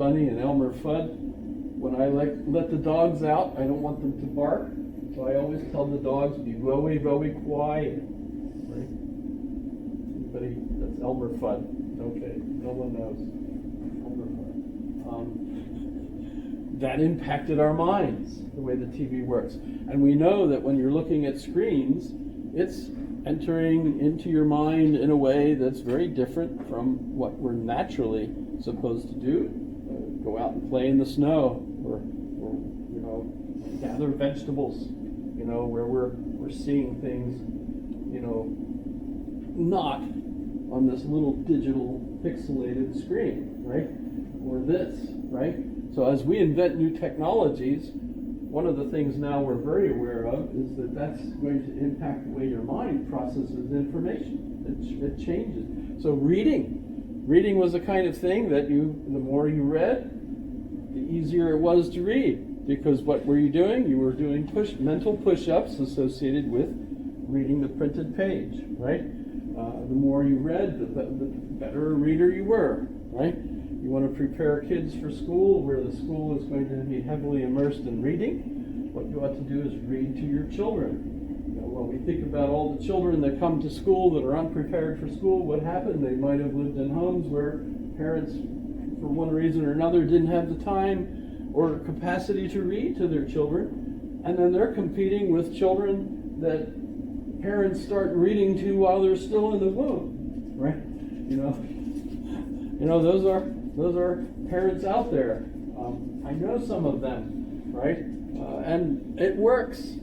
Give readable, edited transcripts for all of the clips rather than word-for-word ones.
Bunny and Elmer Fudd. When I let the dogs out, I don't want them to bark, so I always tell the dogs, be very, very quiet. Right? Anybody? That's Elmer Fudd. Okay, no one knows. Elmer Fudd. That impacted our minds, the way the TV works. And we know that when you're looking at screens, it's entering into your mind in a way that's very different from what we're naturally supposed to do. Go out and play in the snow, or gather vegetables, where we're seeing things, not on this little digital pixelated screen, right? Or this, right? So as we invent new technologies, one of the things now we're very aware of is that that's going to impact the way your mind processes information. It changes. So reading was the kind of thing that the more you read, the easier it was to read. Because what were you doing? You were doing mental push-ups associated with reading the printed page, right? The more you read, the better a reader you were, right? You want to prepare kids for school, where the school is going to be heavily immersed in reading. What you ought to do is read to your children. When we think about all the children that come to school that are unprepared for school, what happened? They might have lived in homes where parents, for one reason or another, didn't have the time or capacity to read to their children, and then they're competing with children that parents start reading to while they're still in the womb, right? Those are parents out there. I know some of them, right? And it works.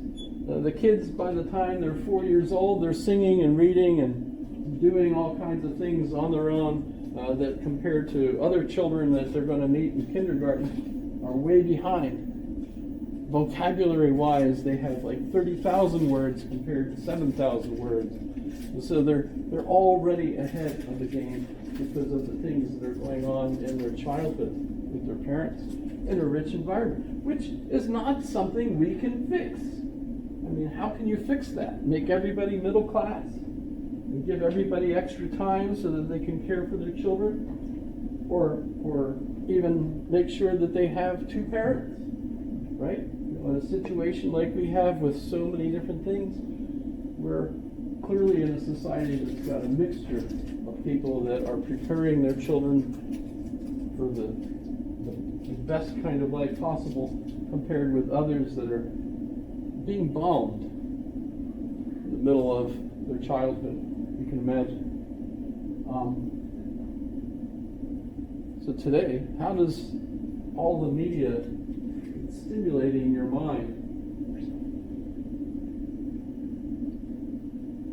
The kids, by the time they're 4 years old, they're singing and reading and doing all kinds of things on their own that, compared to other children that they're going to meet in kindergarten, are way behind. Vocabulary-wise, they have like 30,000 words compared to 7,000 words. And so they're already ahead of the game because of the things that are going on in their childhood with their parents in a rich environment, which is not something we can fix. I mean, how can you fix that? Make everybody middle class? And give everybody extra time so that they can care for their children? Or even make sure that they have two parents, right? In a situation like we have with so many different things, we're clearly in a society that's got a mixture of people that are preparing their children for the best kind of life possible, compared with others that are being bombed in the middle of their childhood. You can imagine. So today, how does all the media stimulating your mind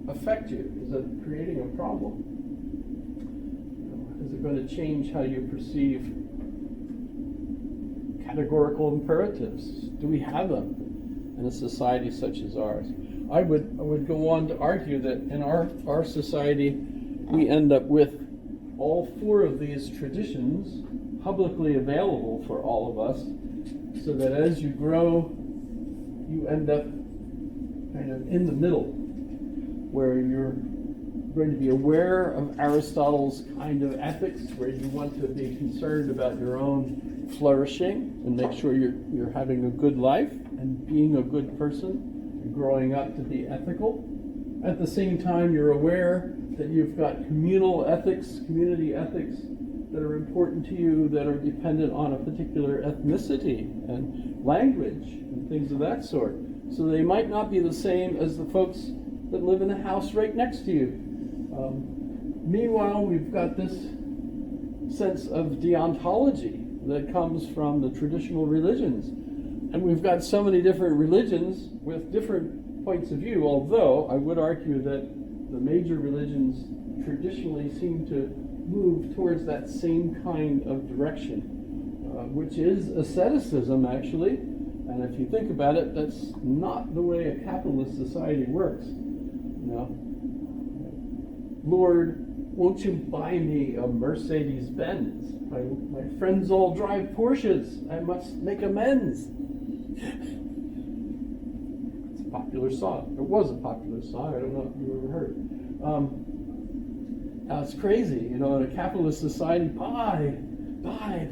affect you? Is it creating a problem? Is it going to change how you perceive categorical imperatives? Do we have them in a society such as ours? I would go on to argue that in our society, we end up with all four of these traditions publicly available for all of us, so that as you grow, you end up kind of in the middle, where you're going to be aware of Aristotle's kind of ethics, where you want to be concerned about your own flourishing and make sure you're having a good life and being a good person and growing up to be ethical. At the same time, you're aware that you've got communal ethics, community ethics that are important to you, that are dependent on a particular ethnicity and language and things of that sort. So they might not be the same as the folks that live in the house right next to you. Meanwhile, we've got this sense of deontology that comes from the traditional religions. And we've got so many different religions with different points of view, although I would argue that the major religions traditionally seem to move towards that same kind of direction, which is asceticism, actually. And if you think about it, that's not the way a capitalist society works. Lord, won't you buy me a Mercedes-Benz? My friends all drive Porsches. I must make amends. It's a popular song. It was a popular song. I don't know if you ever heard it. It's crazy, in a capitalist society, buy buy,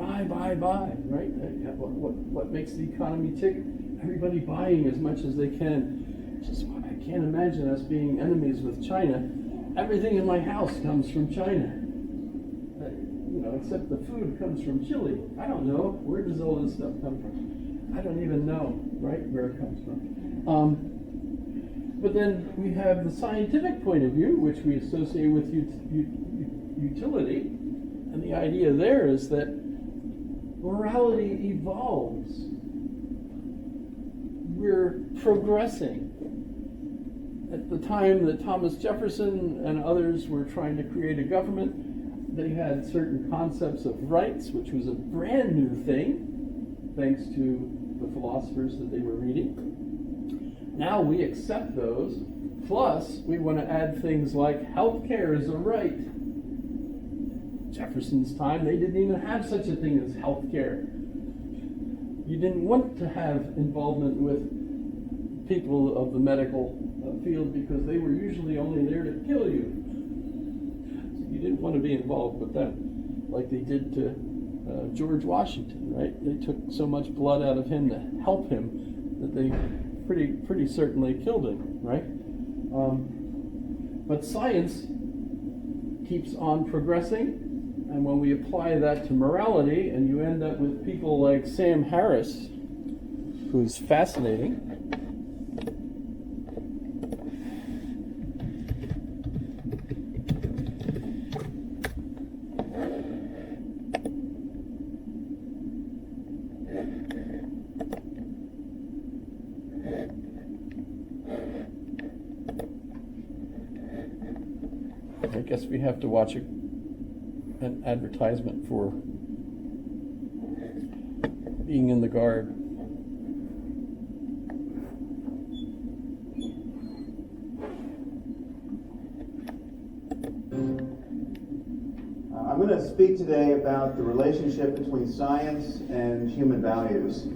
right? What makes the economy tick? Everybody buying as much as they can. Just, I can't imagine us being enemies with China. Everything in my house comes from China. Except the food comes from Chile. I don't know. Where does all this stuff come from? I don't even know, right, where it comes from. But then we have the scientific point of view, which we associate with utility. And the idea there is that morality evolves. We're progressing. At the time that Thomas Jefferson and others were trying to create a government, they had certain concepts of rights, which was a brand new thing, thanks to the philosophers that they were reading. Now we accept those, plus we want to add things like health care is a right. Jefferson's time, they didn't even have such a thing as health care. You didn't want to have involvement with people of the medical field because they were usually only there to kill you. You didn't want to be involved with them like they did to George Washington, right? They took so much blood out of him to help him that they pretty certainly killed him, right? But science keeps on progressing, and when we apply that to morality, and you end up with people like Sam Harris, who's fascinating. I guess we have to watch an advertisement for being in the Guard. I'm going to speak today about the relationship between science and human values.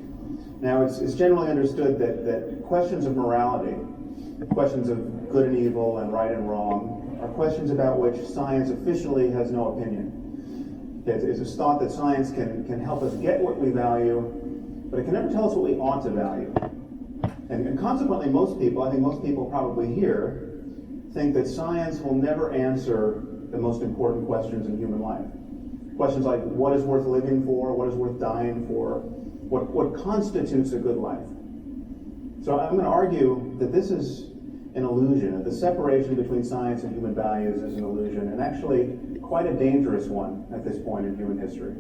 Now, it's generally understood that questions of morality, questions of good and evil and right and wrong, are questions about which science officially has no opinion. It's thought that science can help us get what we value, but it can never tell us what we ought to value. And consequently, most people probably here, think that science will never answer the most important questions in human life. Questions like, what is worth living for? What is worth dying for? What constitutes a good life? So I'm going to argue that this is an illusion, that the separation between science and human values is an illusion, and actually quite a dangerous one at this point in human history.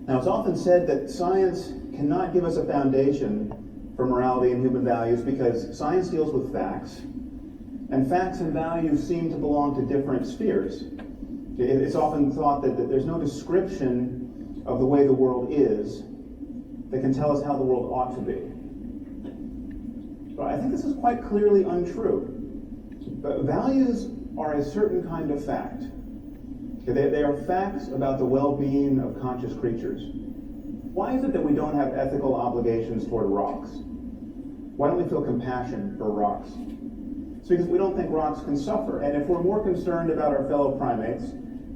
Now, it's often said that science cannot give us a foundation for morality and human values because science deals with facts, and facts and values seem to belong to different spheres. It's often thought that there's no description of the way the world is that can tell us how the world ought to be. But I think this is quite clearly untrue. But values are a certain kind of fact. They are facts about the well-being of conscious creatures. Why is it that we don't have ethical obligations toward rocks? Why don't we feel compassion for rocks? It's because we don't think rocks can suffer. And if we're more concerned about our fellow primates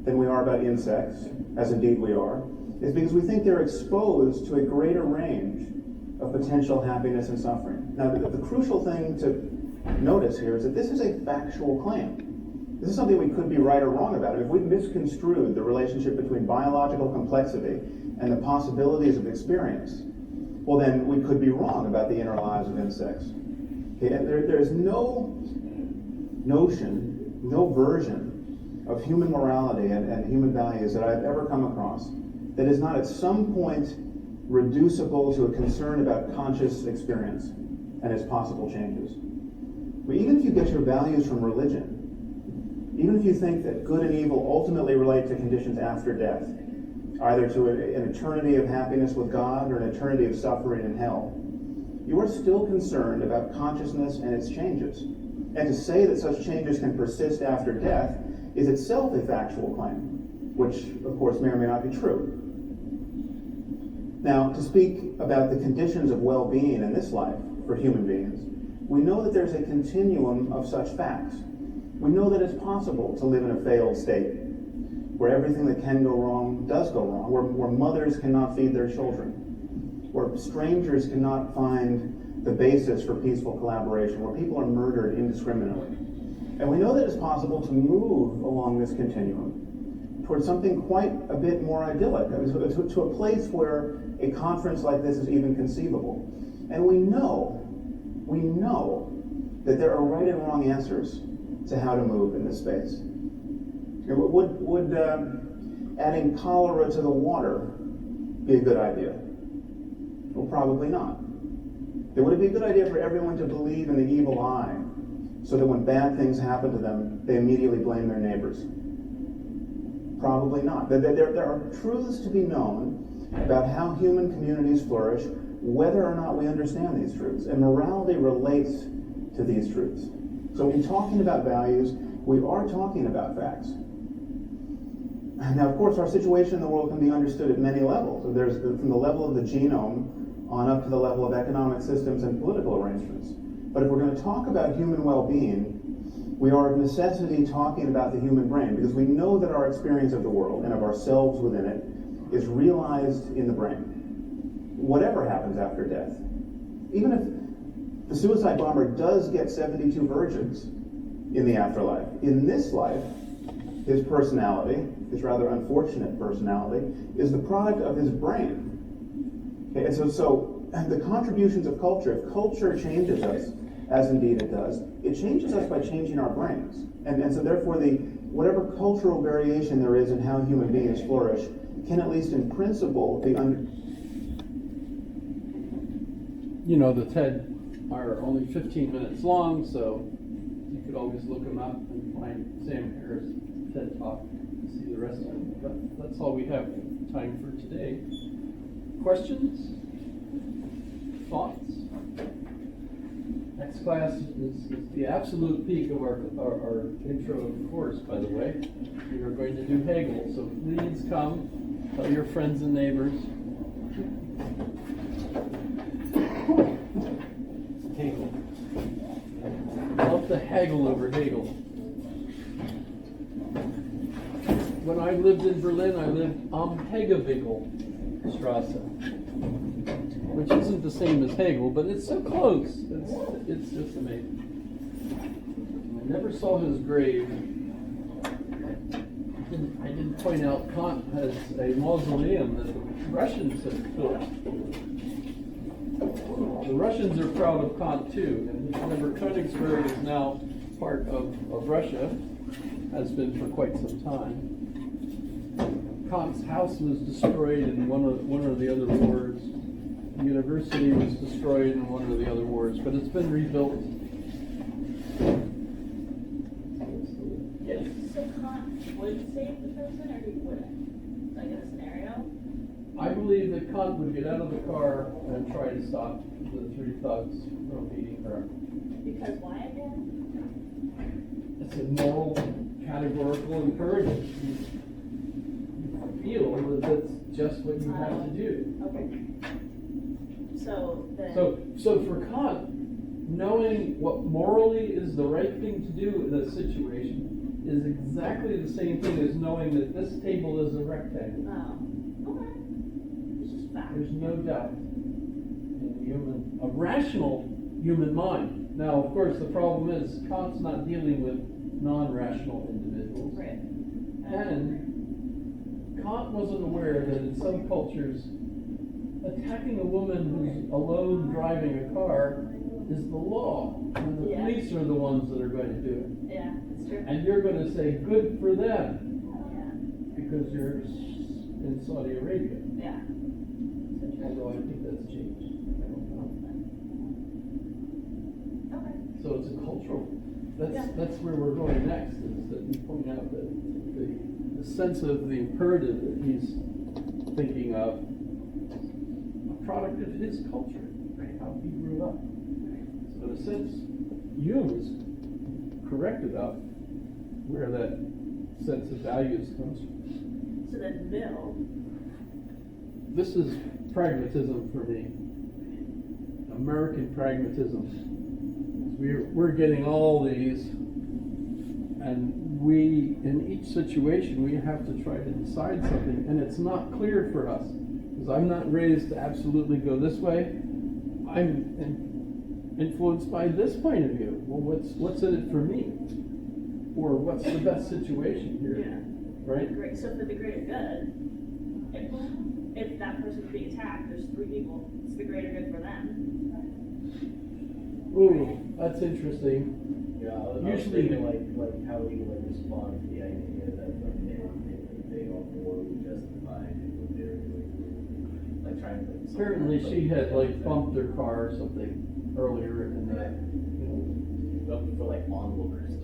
than we are about insects, as indeed we are, it's because we think they're exposed to a greater range of potential happiness and suffering. Now, the crucial thing to notice here is that this is a factual claim. This is something we could be right or wrong about. If we misconstrued the relationship between biological complexity and the possibilities of experience, well, then we could be wrong about the inner lives of insects. Okay, and there is no notion, no version of human morality and human values that I've ever come across that is not at some point reducible to a concern about conscious experience and its possible changes. But even if you get your values from religion, even if you think that good and evil ultimately relate to conditions after death, either to an eternity of happiness with God or an eternity of suffering in hell, you are still concerned about consciousness and its changes. And to say that such changes can persist after death is itself a factual claim, which of course may or may not be true. Now, to speak about the conditions of well-being in this life for human beings, we know that there's a continuum of such facts. We know that it's possible to live in a failed state. where everything that can go wrong does go wrong, where mothers cannot feed their children, where strangers cannot find the basis for peaceful collaboration, where people are murdered indiscriminately. And we know that it's possible to move along this continuum towards something quite a bit more idyllic, to a place where a conference like this is even conceivable. And we know that there are right and wrong answers to how to move in this space. Would adding cholera to the water be a good idea? Well, probably not. Would it be a good idea for everyone to believe in the evil eye so that when bad things happen to them, they immediately blame their neighbors? Probably not. There are truths to be known about how human communities flourish, whether or not we understand these truths. And morality relates to these truths. So in talking about values, we are talking about facts. Now, of course, our situation in the world can be understood at many levels. So there's from the level of the genome on up to the level of economic systems and political arrangements. But if we're going to talk about human well-being, we are of necessity talking about the human brain, because we know that our experience of the world and of ourselves within it is realized in the brain. Whatever happens after death. Even if the suicide bomber does get 72 virgins in the afterlife, in this life, his personality, his rather unfortunate personality, is the product of his brain. Okay, and so the contributions of culture, if culture changes us, as indeed it does, it changes us by changing our brains. And so therefore, whatever cultural variation there is in how human beings flourish can, at least in principle, be The TED are only 15 minutes long, so you could always look them up and find Sam Harris TED Talk and see the rest of them. But that's all we have time for today. Questions? Thoughts? Next class is the absolute peak of our intro course, by the way. We are going to do Hegel, so please come, tell your friends and neighbors. Hegel. Love to haggle over Hegel. When I lived in Berlin, I lived am Hegewinkelstrasse, which isn't the same as Hegel, but it's so close. It's just amazing. I never saw his grave. I didn't point out Kant has a mausoleum that the Russians have built. The Russians are proud of Kant too, and remember, Königsberg is now part of Russia, has been for quite some time. Kant's house was destroyed in one or the other wars. The university was destroyed in one or the other wars, but it's been rebuilt. Yes. So Kant would save the person, or he wouldn't? Like in a scenario? I believe that Kant would get out of the car and try to stop the three thugs from beating her. Because why again? It's a moral, categorical imperative. You feel that that's just what you have to do. Okay. So then. So for Kant, knowing what morally is the right thing to do in a situation is exactly the same thing as knowing that this table is a rectangle. Oh. Okay. It's just fact. There's no doubt in a rational human mind. Now, of course, the problem is Kant's not dealing with non-rational individuals. Right. And Kant wasn't aware that in some cultures, attacking a woman who's alone driving a car is the law. And the police are the ones that are going to do it. Yeah, it's true. And you're going to say, good for them, Yeah. because you're in Saudi Arabia. Yeah. Although I think that's changed. I don't know. Okay. So it's a cultural. That's where we're going next. Is that we point out that the sense of the imperative that he's thinking of, a product of his culture, how he grew up. So in a sense, Hume is correct about where that sense of values comes from. So then Mill. This is pragmatism for me. American pragmatism. We're getting all these, and we, in each situation, we have to try to decide something, and it's not clear for us. Because I'm not raised to absolutely go this way. I'm influenced by this point of view. Well, what's in it for me? Or what's the best situation here? Yeah. Right? Great, so for the greater good, if that person's being attacked, there's 3 people, it's the greater good for them. Ooh, that's interesting. Yeah, I was Usually- thinking like how we would respond to the idea that they are morally justified in what they're doing. Like trying to. Apparently she had like bumped her car or something earlier in that. For like onlookers